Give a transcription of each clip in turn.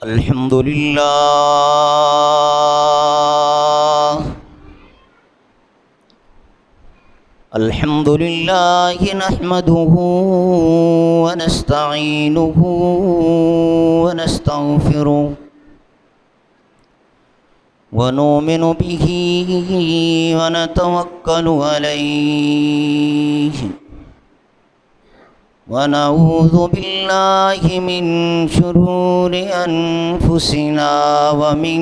الحمد لله الحمد لله نحمده ونستعينه ونستغفره ونؤمن به ونتوكل عليه ونعوذ بالله من شرور أنفسنا ومن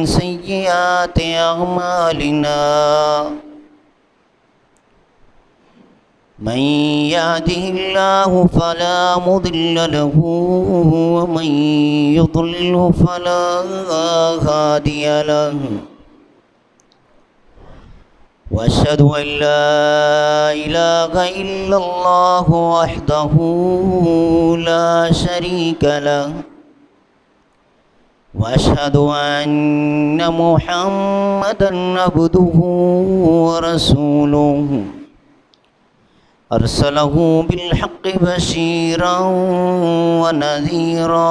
سيئات أعمالنا من يهده الله فلا مضل له ومن يضلل فلا هادي له وأشهد أن لا إله إلا الله وحده لا شريك له وأشهد أن محمدا عبده ورسوله أرسله بالحق بشيرا ونذيرا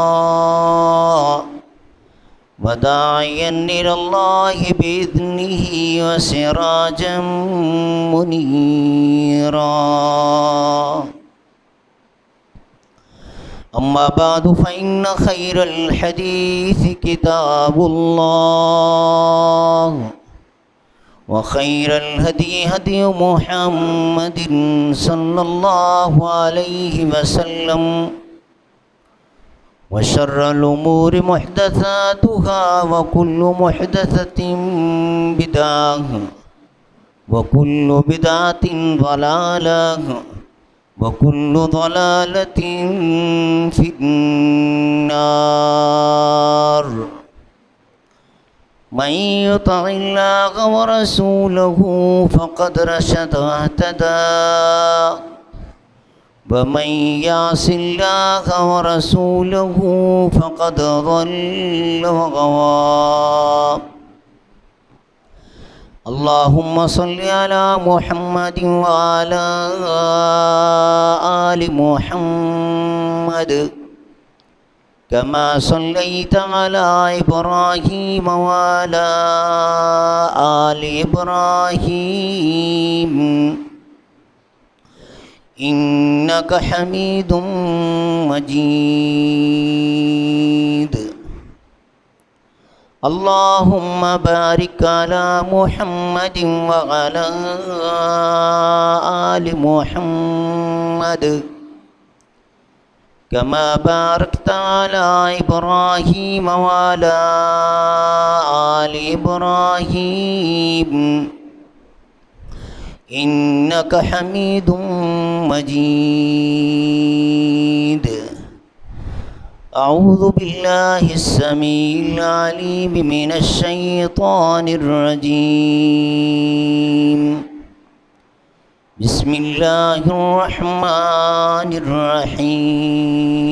وداعيا إلى الله بإذنه وسراجا منيرا أما بعد فإن خير الحديث كتاب الله وخير الهدي هدي محمد صلى الله عليه وسلم وشر الأمور محدثاتها وكل محدثة بدعة وكل بدعة ضلالة وكل ضلالة في النار من يطع الله ورسوله فقد رشد واهتدى ومن يعص الله ورسوله فقد ضل وغوى اللهم صل على محمد وعلى آل محمد كما صليت على إبراهيم وعلى آل إبراهيم إنك حميد مجيد اللهم بارك على محمد وعلى آل محمد كما باركت على إبراهيم وعلى آل إبراهيم إنك حميد مجيد أعوذ بالله السميع العليم من الشيطان الرجيم بسم الله الرحمن الرحيم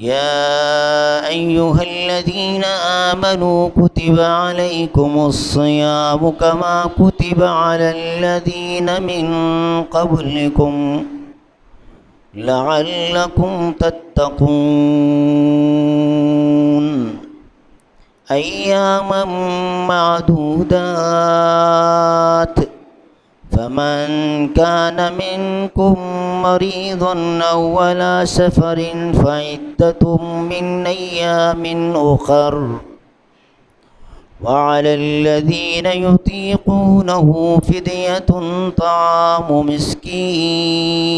يا أيها الذين آمنوا كتب عليكم الصيام كما كتب على الذين من قبلكم لعلكم تتقون أياما معدودات فمن كان منكم مريضا أو على سفر فعدة من أيام أخر وعلى الذين يطيقونه فدية طعام مسكين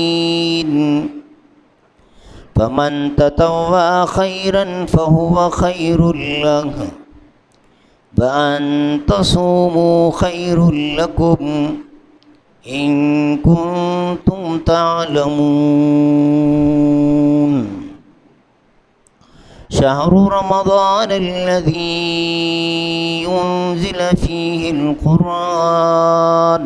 فمن تطوع خيرا فهو خير له وأن تصوموا خير لكم إن كنتم تعلمون شهر رمضان الذي أنزل فيه القرآن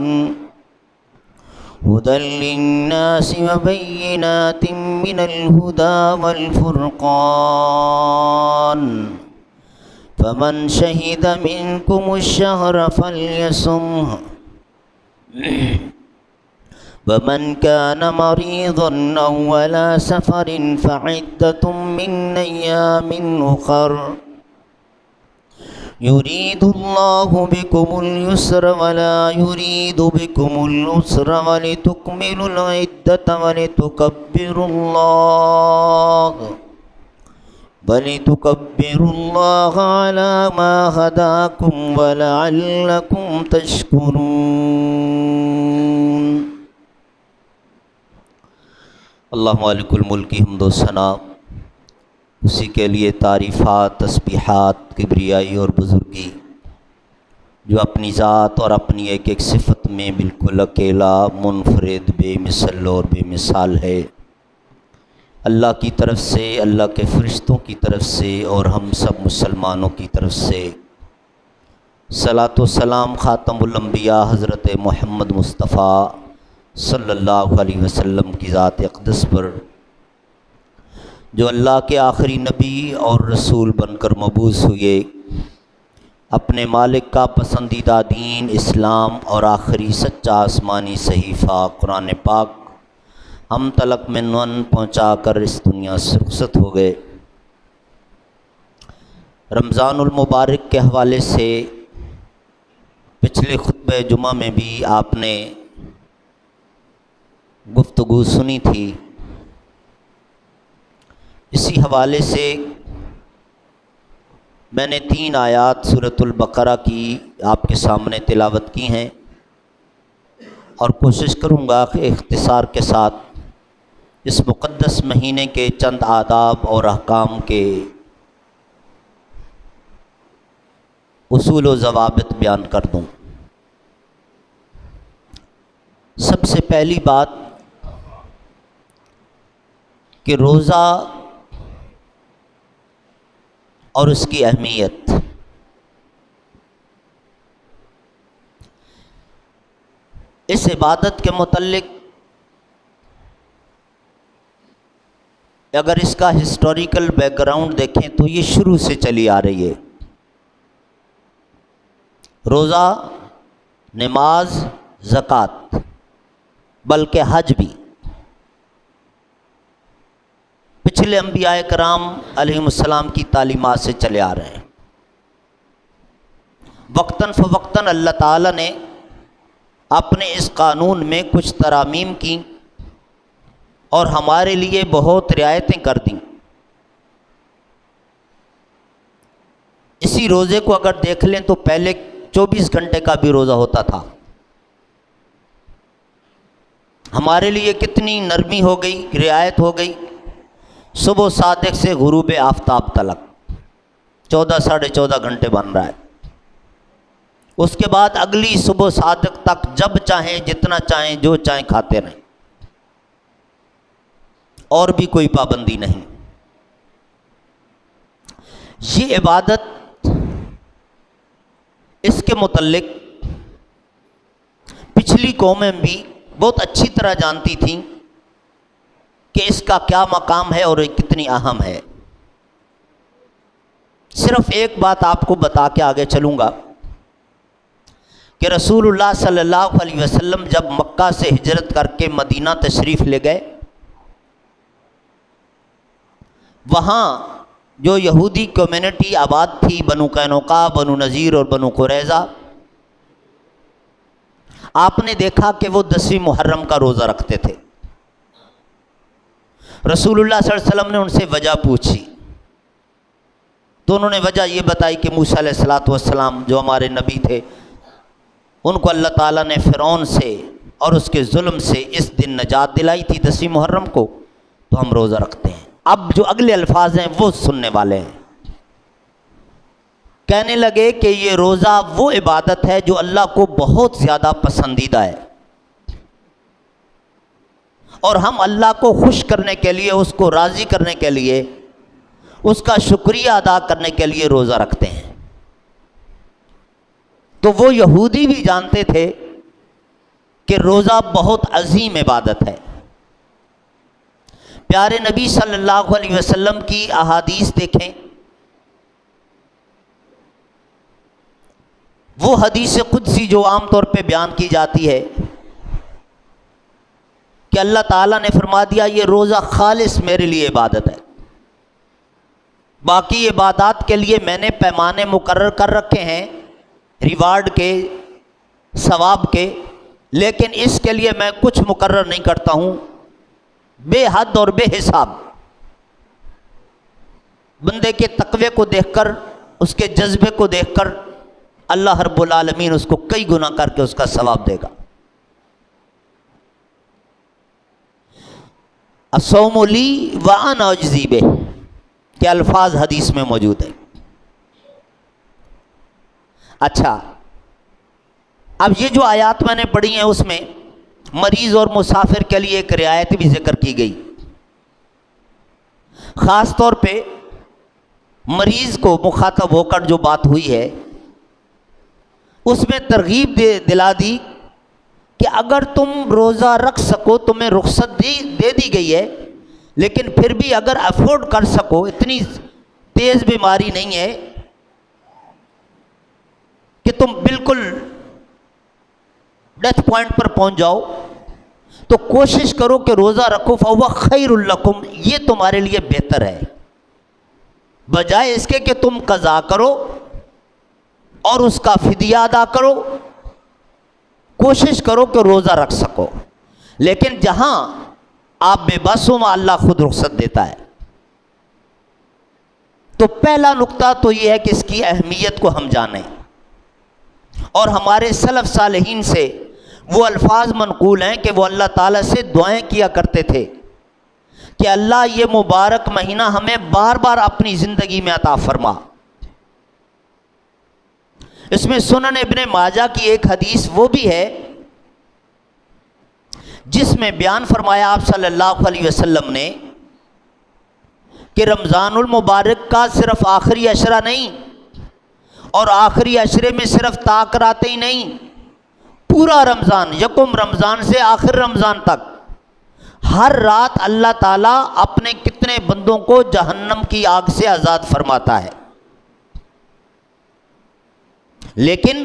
هدى للناس وبينات من الهدى والفرقان فمن شهد منكم الشهر فليصمه ومن كان مريضا أو على سفر فعدة من أيام أخر يريد الله بكم اليسر ولا يريد بكم العسر ولتكملوا العدة ولتكبروا الله على ما هداكم ولعلكم تشكرون۔ اللہ مالک الملک کی حمد و ثنا اسی کے لیے تعریفات، تسبیحات، کبریائی اور بزرگی، جو اپنی ذات اور اپنی ایک ایک صفت میں بالکل اکیلا، منفرد، بے مثل اور بے مثال ہے۔ اللہ کی طرف سے، اللہ کے فرشتوں کی طرف سے اور ہم سب مسلمانوں کی طرف سے صلاۃ و سلام خاتم الانبیاء حضرت محمد مصطفیٰ صلی اللہ علیہ وسلم کی ذات اقدس پر، جو اللہ کے آخری نبی اور رسول بن کر مبعوث ہوئے، اپنے مالک کا پسندیدہ دین اسلام اور آخری سچا آسمانی صحیفہ قرآن پاک ہم تلک منون پہنچا کر اس دنیا سے رخصت ہو گئے۔ رمضان المبارک کے حوالے سے پچھلے خطبہ جمعہ میں بھی آپ نے گفتگو سنی تھی۔ اسی حوالے سے میں نے 3 آیات سورۃ البقرہ کی آپ کے سامنے تلاوت کی ہیں، اور کوشش کروں گا کہ اختصار کے ساتھ اس مقدس مہینے کے چند آداب اور احکام کے اصول و ضوابط بیان کر دوں۔ سب سے پہلی بات کہ روزہ اور اس کی اہمیت۔ اس عبادت کے متعلق اگر اس کا ہسٹوریکل بیک گراؤنڈ دیکھیں تو یہ شروع سے چلی آ رہی ہے۔ روزہ، نماز، زکوٰۃ، بلکہ حج بھی پچھلے انبیاء کرام علیہم السلام کی تعلیمات سے چلے آ رہے ہیں۔ وقتاً فوقتاً اللہ تعالیٰ نے اپنے اس قانون میں کچھ ترامیم کی اور ہمارے لیے بہت رعایتیں کر دیں۔ اسی روزے کو اگر دیکھ لیں تو پہلے 24 گھنٹے کا بھی روزہ ہوتا تھا۔ ہمارے لیے کتنی نرمی ہو گئی، رعایت ہو گئی۔ صبح صادق سے غروب آفتاب تلک 14 ساڑھے 14 گھنٹے بن رہا ہے۔ اس کے بعد اگلی صبح صادق تک جب چاہیں، جتنا چاہیں، جو چاہیں کھاتے رہیں، اور بھی کوئی پابندی نہیں۔ یہ عبادت اس کے متعلق پچھلی قومیں بھی بہت اچھی طرح جانتی تھیں کہ اس کا کیا مقام ہے اور یہ کتنی اہم ہے۔ صرف ایک بات آپ کو بتا کے آگے چلوں گا کہ رسول اللہ صلی اللہ علیہ وسلم جب مکہ سے ہجرت کر کے مدینہ تشریف لے گئے، وہاں جو یہودی کمیونٹی آباد تھی، بنو قینقاع، بنو نذیر اور بنو قریظہ، آپ نے دیکھا کہ وہ 10ویں محرم کا روزہ رکھتے تھے۔ رسول اللہ صلی اللہ علیہ وسلم نے ان سے وجہ پوچھی تو انہوں نے وجہ یہ بتائی کہ موسیٰ علیہ السلام جو ہمارے نبی تھے، ان کو اللہ تعالیٰ نے فرعون سے اور اس کے ظلم سے اس دن نجات دلائی تھی 10ویں محرم کو، تو ہم روزہ رکھتے ہیں۔ اب جو اگلے الفاظ ہیں وہ سننے والے ہیں۔ کہنے لگے کہ یہ روزہ وہ عبادت ہے جو اللہ کو بہت زیادہ پسندیدہ ہے، اور ہم اللہ کو خوش کرنے کے لیے، اس کو راضی کرنے کے لیے، اس کا شکریہ ادا کرنے کے لیے روزہ رکھتے ہیں۔ تو وہ یہودی بھی جانتے تھے کہ روزہ بہت عظیم عبادت ہے۔ پیارے نبی صلی اللہ علیہ وسلم کی احادیث دیکھیں، وہ حدیث قدسی جو عام طور پہ بیان کی جاتی ہے کہ اللہ تعالیٰ نے فرما دیا یہ روزہ خالص میرے لیے عبادت ہے، باقی عبادات کے لیے میں نے پیمانے مقرر کر رکھے ہیں ریوارڈ کے، ثواب کے، لیکن اس کے لیے میں کچھ مقرر نہیں کرتا ہوں، بے حد اور بے حساب۔ بندے کے تقوی کو دیکھ کر، اس کے جذبے کو دیکھ کر اللہ رب العالمین اس کو کئی گنا کر کے اس کا ثواب دے گا۔ الصوم لی وانا اجزی بہ کے الفاظ حدیث میں موجود ہیں۔ اچھا، اب یہ جو آیات میں نے پڑھی ہیں اس میں مریض اور مسافر کے لیے ایک رعایت بھی ذکر کی گئی، خاص طور پہ مریض کو مخاطب ہو کر جو بات ہوئی ہے اس میں ترغیب دلا دی کہ اگر تم روزہ رکھ سکو، تمہیں رخصت دے دی گئی ہے، لیکن پھر بھی اگر افورڈ کر سکو، اتنی تیز بیماری نہیں ہے کہ تم بالکل ڈیتھ پوائنٹ پر پہنچ جاؤ، تو کوشش کرو کہ روزہ رکھو، فَهُوَ خَيْرٌ لَكُمْ، یہ تمہارے لیے بہتر ہے، بجائے اس کے کہ تم قضا کرو اور اس کا فدیہ ادا کرو۔ کوشش کرو کہ روزہ رکھ سکو، لیکن جہاں آپ بے بس ہو اللہ خود رخصت دیتا ہے۔ تو پہلا نقطہ تو یہ ہے کہ اس کی اہمیت کو ہم جانیں، اور ہمارے سلف صالحین سے وہ الفاظ منقول ہیں کہ وہ اللہ تعالیٰ سے دعائیں کیا کرتے تھے کہ اللہ یہ مبارک مہینہ ہمیں بار بار اپنی زندگی میں عطا فرما۔ اس میں سنن ابن ماجہ کی ایک حدیث وہ بھی ہے جس میں بیان فرمایا آپ صلی اللہ علیہ وسلم نے کہ رمضان المبارک کا صرف آخری عشرہ نہیں، اور آخری عشرے میں صرف تاکراتے ہی نہیں، پورا رمضان، یکم رمضان سے آخر رمضان تک، ہر رات اللہ تعالیٰ اپنے کتنے بندوں کو جہنم کی آگ سے آزاد فرماتا ہے۔ لیکن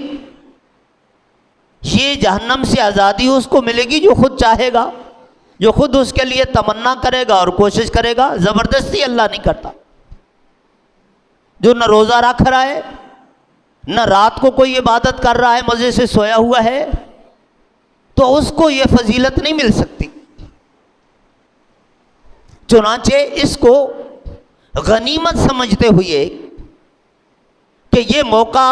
یہ جہنم سے آزادی اس کو ملے گی جو خود چاہے گا، جو خود اس کے لیے تمنا کرے گا اور کوشش کرے گا، زبردستی اللہ نہیں کرتا۔ جو نہ روزہ رکھ رہا ہے، نہ رات کو کوئی عبادت کر رہا ہے، مزے سے سویا ہوا ہے، تو اس کو یہ فضیلت نہیں مل سکتی۔ چنانچہ اس کو غنیمت سمجھتے ہوئے کہ یہ موقع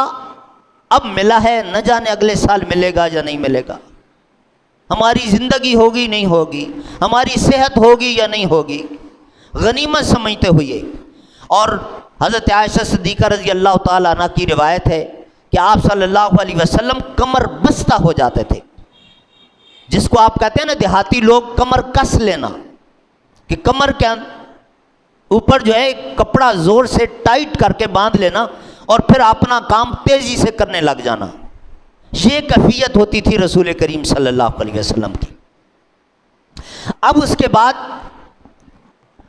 اب ملا ہے، نہ جانے اگلے سال ملے گا یا نہیں ملے گا، ہماری زندگی ہوگی نہیں ہوگی، ہماری صحت ہوگی یا نہیں ہوگی، غنیمت سمجھتے ہوئے۔ اور حضرت عائشہ صدیقہ رضی اللہ تعالیٰ عنہ کی روایت ہے کہ آپ صلی اللہ علیہ وسلم کمر بستہ ہو جاتے تھے، جس کو آپ کہتے ہیں نا دیہاتی لوگ کمر کس لینا، کہ کمر کے اوپر جو ہے کپڑا زور سے ٹائٹ کر کے باندھ لینا اور پھر اپنا کام تیزی سے کرنے لگ جانا، یہ کیفیت ہوتی تھی رسول کریم صلی اللہ علیہ وسلم کی۔ اب اس کے بعد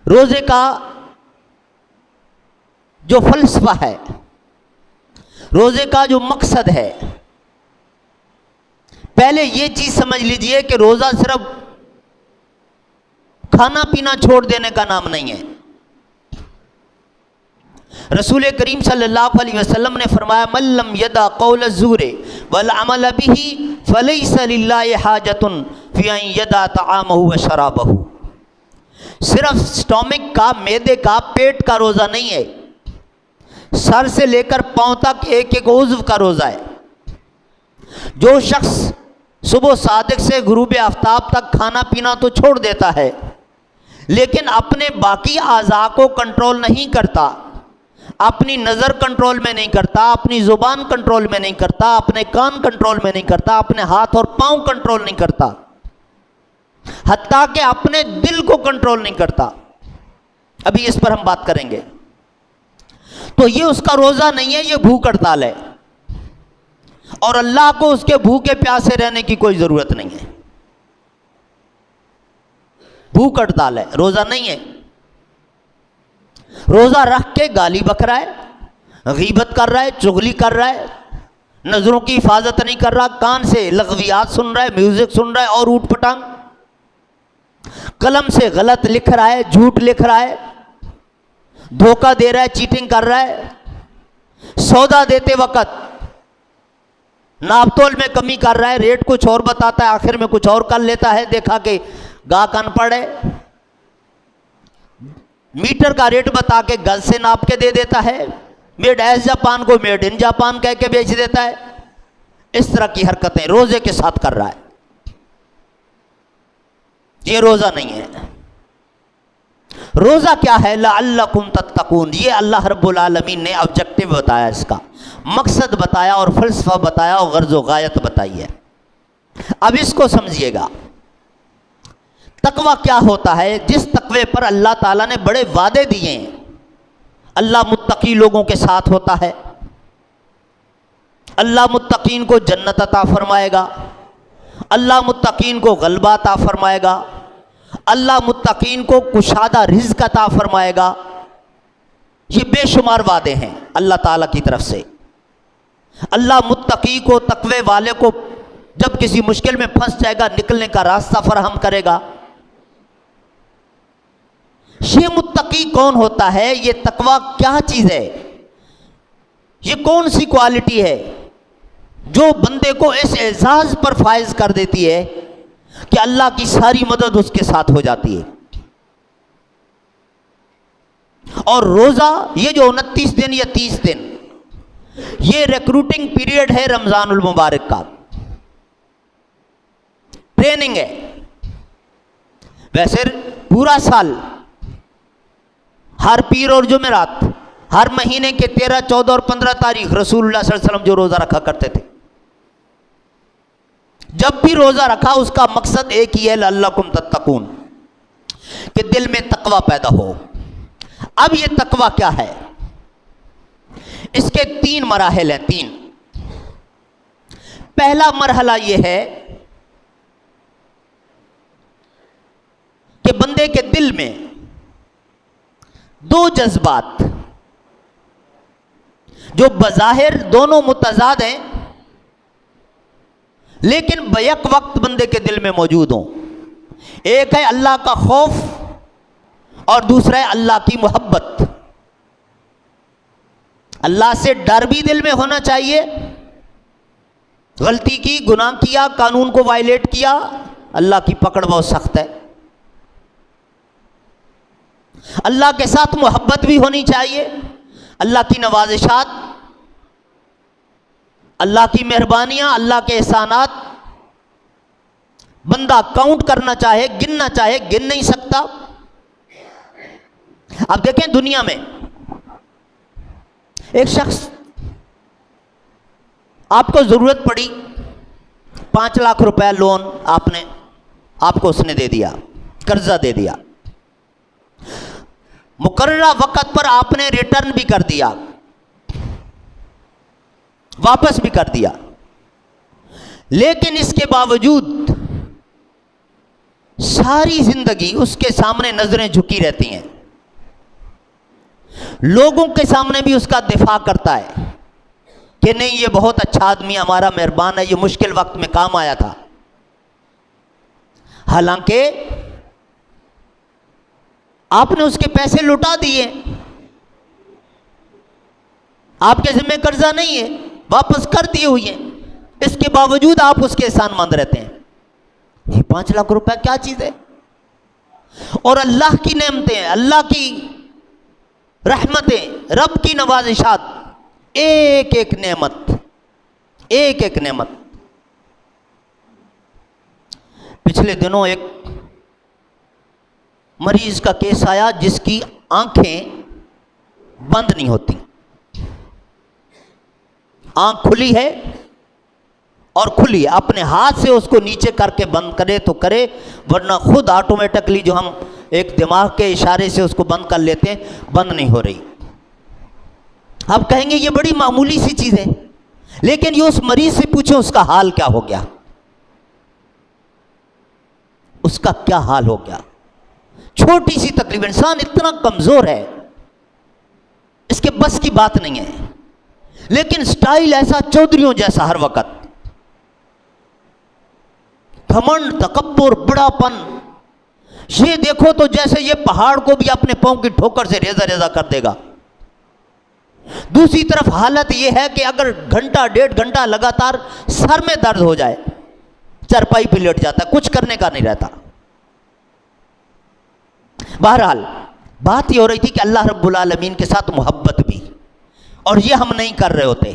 روزے کا جو فلسفہ ہے، روزے کا جو مقصد ہے، پہلے یہ چیز سمجھ لیجئے کہ روزہ صرف کھانا پینا چھوڑ دینے کا نام نہیں ہے۔ رسول کریم صلی اللہ علیہ وسلم نے فرمایا من لم یدع قول الزور والعمل به فلیس للہ حاجۃ فی ان یدع طعامہ وشرابہ۔ صرف سٹومک کا، معدے کا، پیٹ کا روزہ نہیں ہے، سر سے لے کر پاؤں تک ایک ایک عضو کا روزہ ہے۔ جو شخص صبح صادق سے غروب آفتاب تک کھانا پینا تو چھوڑ دیتا ہے، لیکن اپنے باقی اعضاء کو کنٹرول نہیں کرتا، اپنی نظر کنٹرول میں نہیں کرتا، اپنی زبان کنٹرول میں نہیں کرتا، اپنے کان کنٹرول میں نہیں کرتا، اپنے ہاتھ اور پاؤں کنٹرول نہیں کرتا، حتیٰ کہ اپنے دل کو کنٹرول نہیں کرتا، ابھی اس پر ہم بات کریں گے، تو یہ اس کا روزہ نہیں ہے، یہ بھوک ہڑتال ہے، اور اللہ کو اس کے بھوکے پیاسے رہنے کی کوئی ضرورت نہیں ہے۔ بھوک ہڑتال ہے، روزہ نہیں ہے۔ روزہ رکھ کے گالی بک رہا ہے، غیبت کر رہا ہے، چغلی کر رہا ہے، نظروں کی حفاظت نہیں کر رہا، کان سے لغویات سن رہا ہے، میوزک سن رہا ہے اور اوٹ پٹانگ، قلم سے غلط لکھ رہا ہے، جھوٹ لکھ رہا ہے، دھوکہ دے رہا ہے، چیٹنگ کر رہا ہے، سودا دیتے وقت ناپ تول میں کمی کر رہا ہے، ریٹ کچھ اور بتاتا ہے، آخر میں کچھ اور کر لیتا ہے، دیکھا کہ گاہک ان پڑھ ہے، میٹر کا ریٹ بتا کے گز سے ناپ کے دے دیتا ہے، میڈ ایز جاپان کو میڈ ان جاپان کہہ کے بیچ دیتا ہے۔ اس طرح کی حرکتیں روزے کے ساتھ کر رہا ہے۔ یہ روزہ نہیں ہے۔ روزہ کیا ہے؟ لعلکم تتقون، یہ اللہ رب العالمین نے آبجیکٹو بتایا، اس کا مقصد بتایا اور فلسفہ بتایا اور غرض و غایت بتائی ہے۔ اب اس کو سمجھیے گا، تقویٰ کیا ہوتا ہے؟ جس تقوی پر اللہ تعالیٰ نے بڑے وعدے دیے ہیں۔ اللہ متقی لوگوں کے ساتھ ہوتا ہے، اللہ متقین کو جنت عطا فرمائے گا، اللہ متقین کو غلبہ عطا فرمائے گا، اللہ متقین کو کشادہ رزق عطا فرمائے گا۔ یہ بے شمار وعدے ہیں اللہ تعالیٰ کی طرف سے۔ اللہ متقی کو، تقوی والے کو جب کسی مشکل میں پھنس جائے گا نکلنے کا راستہ فراہم کرے گا۔ یہ متقی کون ہوتا ہے؟ یہ تقویٰ کیا چیز ہے؟ یہ کون سی کوالٹی ہے جو بندے کو اس اعزاز پر فائز کر دیتی ہے کہ اللہ کی ساری مدد اس کے ساتھ ہو جاتی ہے؟ اور روزہ یہ جو 29 دن یا 30 دن، یہ ریکروٹنگ پیریڈ ہے رمضان المبارک کا، ٹریننگ ہے۔ ویسے پورا سال ہر پیر اور جمعرات، ہر مہینے کے 13، 14 اور 15 تاریخ رسول اللہ صلی اللہ علیہ وسلم جو روزہ رکھا کرتے تھے، جب بھی روزہ رکھا اس کا مقصد ایک ہی ہے، لعلکم تتقون، کہ دل میں تقویٰ پیدا ہو۔ اب یہ تقویٰ کیا ہے؟ اس کے 3 مراحل ہیں، 3۔ پہلا مرحلہ یہ ہے کہ بندے کے دل میں 2 جذبات جو بظاہر دونوں متضاد ہیں لیکن بیک وقت بندے کے دل میں موجود ہوں۔ ایک ہے اللہ کا خوف اور دوسرا ہے اللہ کی محبت۔ اللہ سے ڈر بھی دل میں ہونا چاہیے، غلطی کی، گناہ کیا، قانون کو وائلیٹ کیا، اللہ کی پکڑ بہت سخت ہے۔ اللہ کے ساتھ محبت بھی ہونی چاہیے، اللہ کی نوازشات، اللہ کی مہربانیاں، اللہ کے احسانات بندہ کاؤنٹ کرنا چاہے، گننا چاہے، گن نہیں سکتا۔ اب دیکھیں دنیا میں ایک شخص، آپ کو ضرورت پڑی، 5 لاکھ روپے لون آپ کو اس نے دے دیا، قرضہ دے دیا، مقررہ وقت پر آپ نے ریٹرن بھی کر دیا، واپس بھی کر دیا، لیکن اس کے باوجود ساری زندگی اس کے سامنے نظریں جھکی رہتی ہیں، لوگوں کے سامنے بھی اس کا دفاع کرتا ہے کہ نہیں یہ بہت اچھا آدمی، ہمارا مہربان ہے، یہ مشکل وقت میں کام آیا تھا۔ حالانکہ آپ نے اس کے پیسے لوٹا دیے، آپ کے ذمہ قرضہ نہیں ہے، واپس کر دیے ہوئے ہیں، اس کے باوجود آپ اس کے احسان مند رہتے ہیں۔ یہ 5 لاکھ روپے کیا چیز ہے؟ اور اللہ کی نعمتیں، اللہ کی رحمتیں، رب کی نوازشات، ایک ایک نعمت، ایک ایک نعمت۔ پچھلے دنوں ایک مریض کا کیس آیا جس کی آنکھیں بند نہیں ہوتی، آنکھ کھلی ہے اور کھلی ہے، اپنے ہاتھ سے اس کو نیچے کر کے بند کرے تو کرے، ورنہ خود آٹومیٹکلی جو ہم ایک دماغ کے اشارے سے اس کو بند کر لیتے ہیں، بند نہیں ہو رہی۔ آپ کہیں گے یہ بڑی معمولی سی چیز ہے، لیکن یہ اس مریض سے پوچھو اس کا حال کیا ہو گیا، اس کا کیا حال ہو گیا۔ چھوٹی سی تکلیف، انسان اتنا کمزور ہے، اس کے بس کی بات نہیں ہے، لیکن سٹائل ایسا چودھریوں جیسا ہر وقت، گھمنڈ، تکبر، بڑا پن، یہ دیکھو تو جیسے یہ پہاڑ کو بھی اپنے پاؤں کی ٹھوکر سے ریزہ ریزہ کر دے گا۔ دوسری طرف حالت یہ ہے کہ اگر گھنٹہ ڈیڑھ گھنٹہ لگاتار سر میں درد ہو جائے، چارپائی پہ لیٹ جاتا ہے، کچھ کرنے کا نہیں رہتا۔ بہرحال بات یہ ہو رہی تھی کہ اللہ رب العالمین کے ساتھ محبت بھی، اور یہ ہم نہیں کر رہے ہوتے۔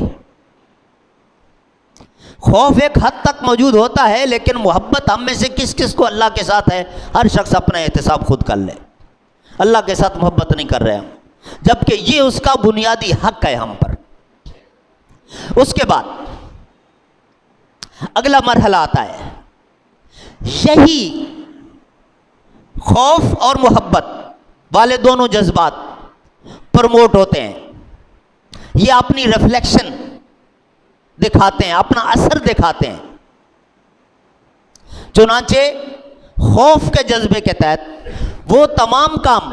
خوف ایک حد تک موجود ہوتا ہے، لیکن محبت ہم میں سے کس کس کو اللہ کے ساتھ ہے؟ ہر شخص اپنا احتساب خود کر لے۔ اللہ کے ساتھ محبت نہیں کر رہے ہم، جبکہ یہ اس کا بنیادی حق ہے ہم پر۔ اس کے بعد اگلا مرحلہ آتا ہے، یہی خوف اور محبت والے دونوں جذبات پروموٹ ہوتے ہیں، یہ اپنی ریفلیکشن دکھاتے ہیں، اپنا اثر دکھاتے ہیں۔ چنانچہ خوف کے جذبے کے تحت وہ تمام کام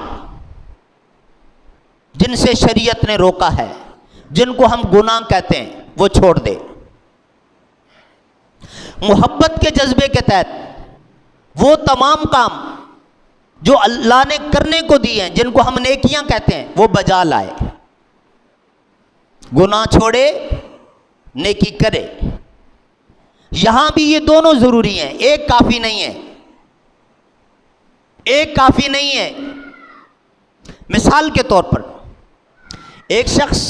جن سے شریعت نے روکا ہے، جن کو ہم گناہ کہتے ہیں، وہ چھوڑ دے۔ محبت کے جذبے کے تحت وہ تمام کام جو اللہ نے کرنے کو دی ہیں، جن کو ہم نیکیاں کہتے ہیں، وہ بجا لائے، گناہ چھوڑے، نیکی کرے۔ یہاں بھی یہ دونوں ضروری ہیں، ایک کافی نہیں ہے، ایک کافی نہیں ہے۔ مثال کے طور پر ایک شخص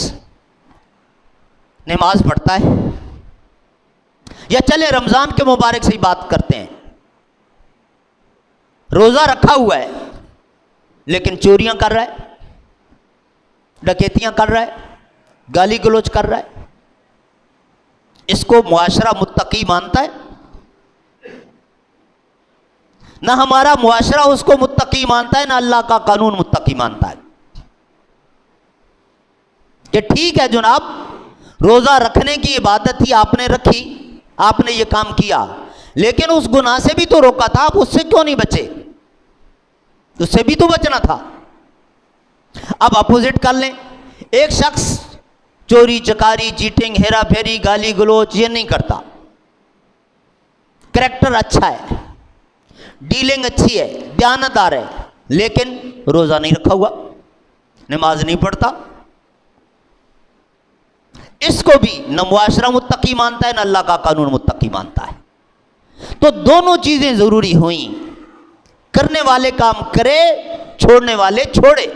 نماز پڑھتا ہے، یا چلے رمضان کے مبارک سے ہی بات کرتے ہیں، روزہ رکھا ہوا ہے لیکن چوریاں کر رہا ہے، ڈکیتیاں کر رہا ہے، گالی گلوچ کر رہا ہے۔ اس کو معاشرہ متقی مانتا ہے؟ نہ ہمارا معاشرہ اس کو متقی مانتا ہے، نہ اللہ کا قانون متقی مانتا ہے۔ کہ ٹھیک ہے جناب، روزہ رکھنے کی عبادت ہی آپ نے رکھی، آپ نے یہ کام کیا، لیکن اس گناہ سے بھی تو روکا تھا، آپ اس سے کیوں نہیں بچے؟ اس سے بھی تو بچنا تھا۔ اب اپوزٹ کر لیں، ایک شخص چوری چکاری، چیٹنگ، ہیرا پھیری، گالی گلوچ یہ نہیں کرتا، کریکٹر اچھا ہے، ڈیلنگ اچھی ہے، دیانتدار ہے، لیکن روزہ نہیں رکھا ہوا، نماز نہیں پڑھتا، اس کو بھی نہ معاشرہ متقی مانتا ہے، نہ اللہ کا قانون متقی مانتا ہے۔ تو دونوں چیزیں ضروری ہوئیں، کرنے والے کام کرے، چھوڑنے والے چھوڑے۔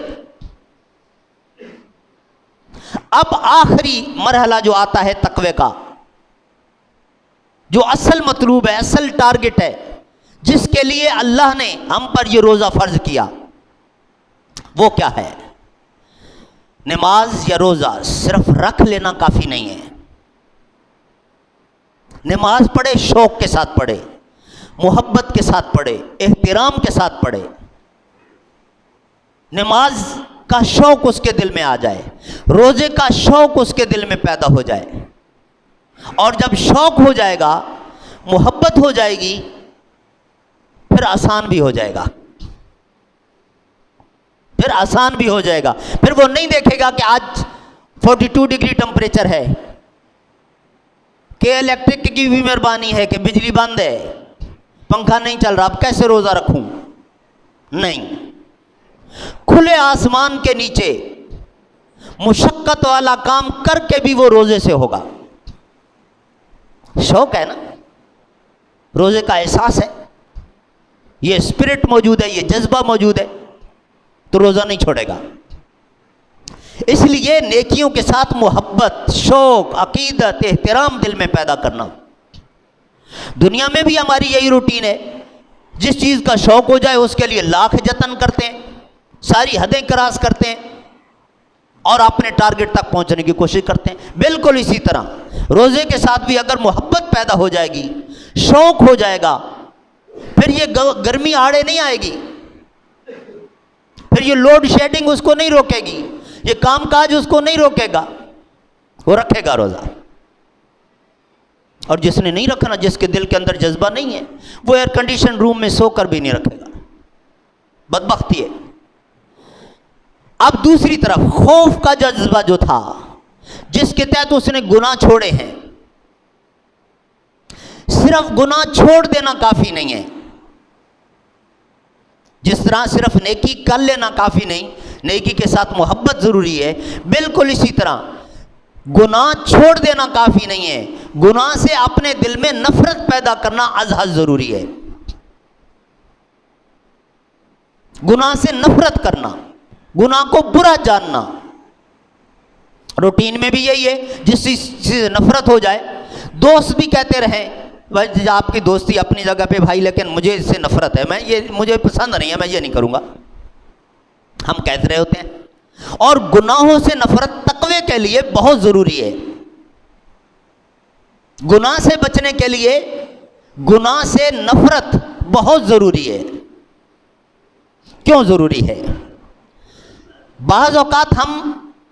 اب آخری مرحلہ جو آتا ہے تقوی کا، جو اصل مطلوب ہے، اصل ٹارگٹ ہے، جس کے لیے اللہ نے ہم پر یہ روزہ فرض کیا، وہ کیا ہے؟ نماز یا روزہ صرف رکھ لینا کافی نہیں ہے۔ نماز پڑھے، شوق کے ساتھ پڑھے، محبت کے ساتھ پڑھے، احترام کے ساتھ پڑھے، نماز کا شوق اس کے دل میں آ جائے، روزے کا شوق اس کے دل میں پیدا ہو جائے، اور جب شوق ہو جائے گا، محبت ہو جائے گی، پھر آسان بھی ہو جائے گا، پھر آسان بھی ہو جائے گا۔ پھر وہ نہیں دیکھے گا کہ آج 42 ڈگری ٹمپریچر ہے، کہ الیکٹرک کی بھی مہربانی ہے کہ بجلی بند ہے، پنکھا نہیں چل رہا، اب کیسے روزہ رکھوں؟ نہیں، کھلے آسمان کے نیچے مشقت والا کام کر کے بھی وہ روزے سے ہوگا۔ شوق ہے نا، روزے کا احساس ہے، یہ اسپرٹ موجود ہے، یہ جذبہ موجود ہے، تو روزہ نہیں چھوڑے گا۔ اس لیے نیکیوں کے ساتھ محبت، شوق، عقیدت، احترام دل میں پیدا کرنا۔ دنیا میں بھی ہماری یہی روٹین ہے، جس چیز کا شوق ہو جائے اس کے لیے لاکھ جتن کرتے ہیں، ساری حدیں کراس کرتے ہیں، اور اپنے ٹارگٹ تک پہنچنے کی کوشش کرتے ہیں۔ بالکل اسی طرح روزے کے ساتھ بھی اگر محبت پیدا ہو جائے گی، شوق ہو جائے گا، پھر یہ گرمی آڑے نہیں آئے گی، پھر یہ لوڈ شیڈنگ اس کو نہیں روکے گی، یہ کام کاج اس کو نہیں روکے گا، وہ رکھے گا روزہ۔ اور جس نے نہیں رکھنا، جس کے دل کے اندر جذبہ نہیں ہے، وہ ایئر کنڈیشن روم میں سو کر بھی نہیں رکھے گا، بدبختی ہے۔ اب دوسری طرف خوف کا جذبہ جو تھا، جس کے تحت اس نے گناہ چھوڑے ہیں، صرف گناہ چھوڑ دینا کافی نہیں ہے۔ جس طرح صرف نیکی کر لینا کافی نہیں، نیکی کے ساتھ محبت ضروری ہے، بالکل اسی طرح گناہ چھوڑ دینا کافی نہیں ہے، گناہ سے اپنے دل میں نفرت پیدا کرنا از حد ضروری ہے۔ گناہ سے نفرت کرنا، گناہ کو برا جاننا، روٹین میں بھی یہی ہے، جس چیز سے نفرت ہو جائے، دوست بھی کہتے رہیں بھائی آپ کی دوستی اپنی جگہ پہ بھائی، لیکن مجھے اس سے نفرت ہے، مجھے پسند نہیں ہے، میں یہ نہیں کروں گا، ہم کہتے رہے ہوتے ہیں۔ اور گناہوں سے نفرت تقوی کے لیے بہت ضروری ہے۔ گناہ سے بچنے کے لیے گناہ سے نفرت بہت ضروری ہے۔ کیوں ضروری ہے؟ بعض اوقات ہم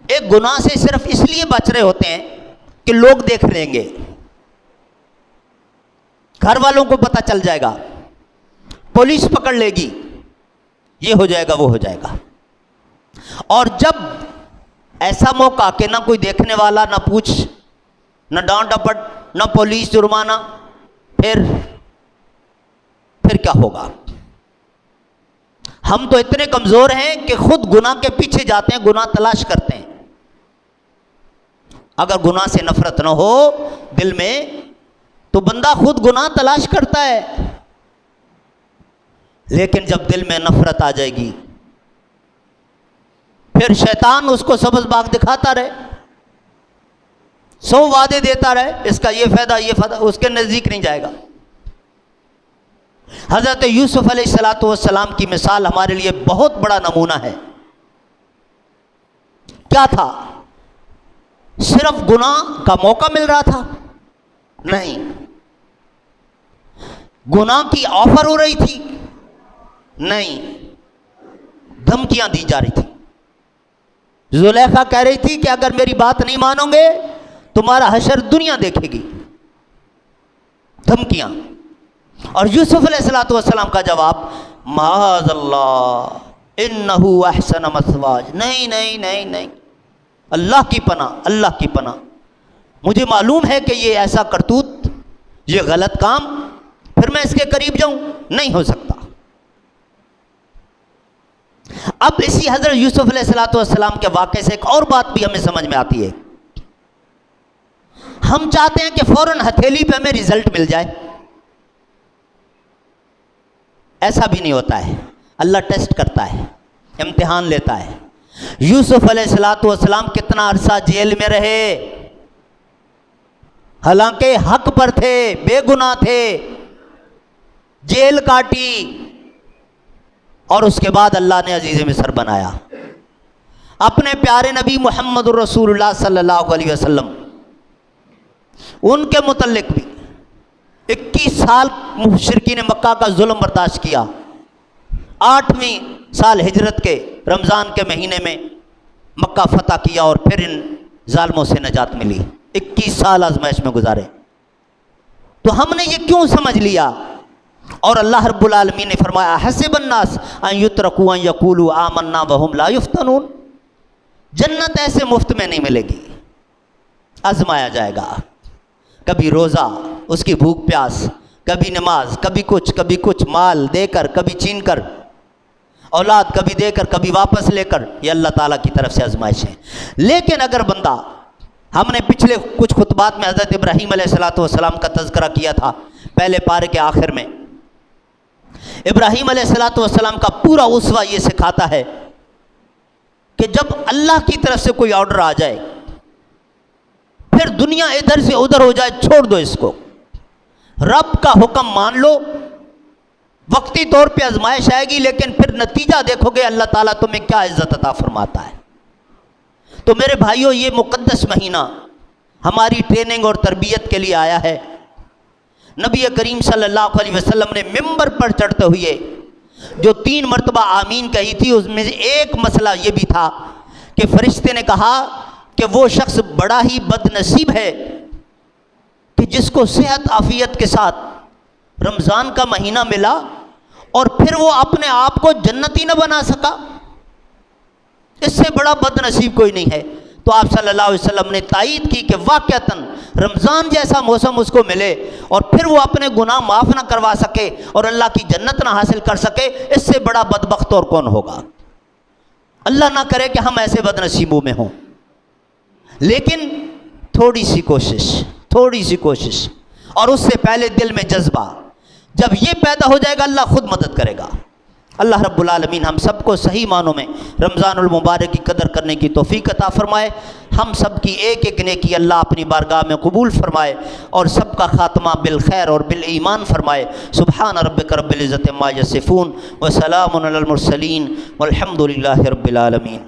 ایک گناہ سے صرف اس لیے بچ رہے ہوتے ہیں کہ لوگ دیکھ لیں گے، گھر والوں کو پتہ چل جائے گا، پولیس پکڑ لے گی، یہ ہو جائے گا وہ ہو جائے گا۔ اور جب ایسا موقع کہ نہ کوئی دیکھنے والا، نہ پوچھ، نہ ڈانٹ ڈپٹ، نہ پولیس جرمانہ، پھر کیا ہوگا؟ ہم تو اتنے کمزور ہیں کہ خود گناہ کے پیچھے جاتے ہیں، گناہ تلاش کرتے ہیں۔ اگر گناہ سے نفرت نہ ہو دل میں تو بندہ خود گناہ تلاش کرتا ہے، لیکن جب دل میں نفرت آ جائے گی پھر شیطان اس کو سبز باغ دکھاتا رہے، 100 وعدے دیتا رہے، اس کا یہ فائدہ یہ فائدہ، اس کے نزدیک نہیں جائے گا۔ حضرت یوسف علیہ السلام کی مثال ہمارے لیے بہت بڑا نمونہ ہے۔ کیا تھا؟ صرف گناہ کا موقع مل رہا تھا؟ نہیں، گناہ کی آفر ہو رہی تھی؟ نہیں، دھمکیاں دی جا رہی تھی۔ زلیخا کہہ رہی تھی کہ اگر میری بات نہیں مانو گے تمہارا حشر دنیا دیکھے گی، دھمکیاں۔ اور یوسف علیہ السلام کا جواب معاذ اللہ انہ احسن مثواج، نہیں نہیں نہیں نہیں، اللہ کی پناہ، اللہ کی پناہ، مجھے معلوم ہے کہ یہ ایسا کرتوت، یہ غلط کام، پھر میں اس کے قریب جاؤں؟ نہیں ہو سکتا۔ اب اسی حضرت یوسف علیہ السلام کے واقعے سے ایک اور بات بھی ہمیں سمجھ میں آتی ہے۔ ہم چاہتے ہیں کہ فوراً ہتھیلی پہ ہمیں رزلٹ مل جائے، ایسا بھی نہیں ہوتا ہے، اللہ ٹیسٹ کرتا ہے، امتحان لیتا ہے۔ یوسف علیہ السلام کتنا عرصہ جیل میں رہے، حالانکہ حق پر تھے، بے گناہ تھے، جیل کاٹی، اور اس کے بعد اللہ نے عزیز مصر بنایا۔ اپنے پیارے نبی محمد الرسول اللہ صلی اللہ علیہ وسلم، ان کے متعلق بھی 21 سال مشرکین مکہ کا ظلم برداشت کیا، 8ویں سال ہجرت کے رمضان کے مہینے میں مکہ فتح کیا، اور پھر ان ظالموں سے نجات ملی، 21 سال آزمائش میں گزارے۔ تو ہم نے یہ کیوں سمجھ لیا؟ اور اللہ رب العالمین نے فرمایا حسب الناس ان یترکوا ان یقولوا آمنا وهم لا یفتنون، جنت ایسے مفت میں نہیں ملے گی، آزمایا جائے گا، کبھی روزہ، اس کی بھوک پیاس، کبھی نماز، کبھی کچھ مال دے کر، کبھی چھین کر، اولاد کبھی دے کر کبھی واپس لے کر، یہ اللہ تعالیٰ کی طرف سے آزمائش ہے۔ لیکن اگر بندہ، ہم نے پچھلے کچھ خطبات میں حضرت ابراہیم علیہ السلام کا تذکرہ کیا تھا، پہلے پارے کے آخر میں، ابراہیم علیہ السلام کا پورا اسوہ یہ سکھاتا ہے کہ جب اللہ کی طرف سے کوئی آرڈر آ جائے، پھر دنیا ادھر سے ادھر ہو جائے، چھوڑ دو اس کو، رب کا حکم مان لو، وقتی طور پہ آزمائش آئے گی لیکن پھر نتیجہ دیکھو گے اللہ تعالیٰ تمہیں کیا عزت عطا فرماتا ہے۔ تو میرے بھائیوں، یہ مقدس مہینہ ہماری ٹریننگ اور تربیت کے لیے آیا ہے۔ نبی کریم صلی اللہ علیہ وسلم نے ممبر پر چڑھتے ہوئے جو 3 مرتبہ آمین کہی تھی، اس میں ایک مسئلہ یہ بھی تھا کہ فرشتے نے کہا کہ وہ شخص بڑا ہی بد نصیب ہے کہ جس کو صحت عافیت کے ساتھ رمضان کا مہینہ ملا اور پھر وہ اپنے آپ کو جنتی نہ بنا سکا، اس سے بڑا بد نصیب کوئی نہیں ہے۔ تو آپ صلی اللہ علیہ وسلم نے تائید کی کہ واقعتاً رمضان جیسا موسم اس کو ملے اور پھر وہ اپنے گناہ معاف نہ کروا سکے اور اللہ کی جنت نہ حاصل کر سکے، اس سے بڑا بدبخت اور کون ہوگا؟ اللہ نہ کرے کہ ہم ایسے بد نصیبوں میں ہوں، لیکن تھوڑی سی کوشش اور اس سے پہلے دل میں جذبہ، جب یہ پیدا ہو جائے گا اللہ خود مدد کرے گا۔ اللہ رب العالمین ہم سب کو صحیح معنوں میں رمضان المبارک کی قدر کرنے کی توفیق عطا فرمائے، ہم سب کی ایک ایک نیکی اللہ اپنی بارگاہ میں قبول فرمائے اور سب کا خاتمہ بالخیر اور بالایمان فرمائے۔ سبحان ربک رب العزت عما یصفون وسلام علی المرسلین والحمد للہ رب العالمین۔